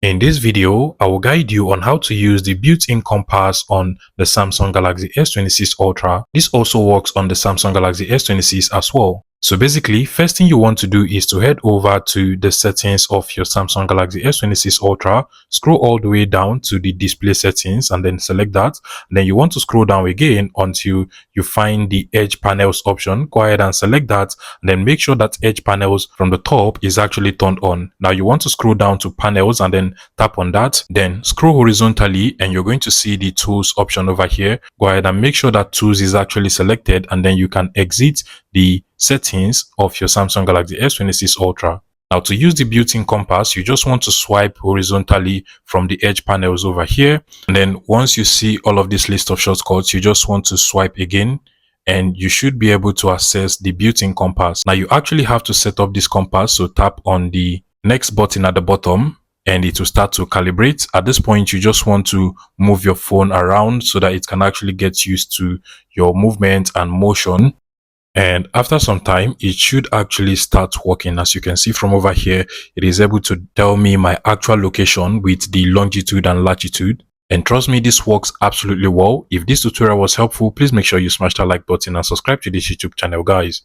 In this video, I will guide you on how to use the built-in compass on the Samsung Galaxy S26 Ultra. This also works on the Samsung Galaxy S26 as well. So basically, first thing you want to do is to head over to the settings of your Samsung Galaxy S26 Ultra, scroll all the way down to the display settings and then select that. And then you want to scroll down again until you find the edge panels option. Go ahead and select that, and then make sure that edge panels from the top is actually turned on. Now you want to scroll down to panels and then tap on that. Then scroll horizontally and you're going to see the tools option over here. Go ahead and make sure that tools is actually selected, and then you can exit the settings of your Samsung Galaxy S26 Ultra. Now to use the built-in compass, you just want to swipe horizontally from the edge panels over here. And then once you see all of this list of shortcuts, you just want to swipe again and you should be able to access the built-in compass. Now you actually have to set up this compass, so tap on the next button at the bottom and it will start to calibrate. At this point, you just want to move your phone around so that it can actually get used to your movement and motion. And after some time, it should actually start working. As you can see from over here, it is able to tell me my actual location with the longitude and latitude. And trust me, this works absolutely well. If this tutorial was helpful, please make sure you smash that like button and subscribe to this YouTube channel, guys.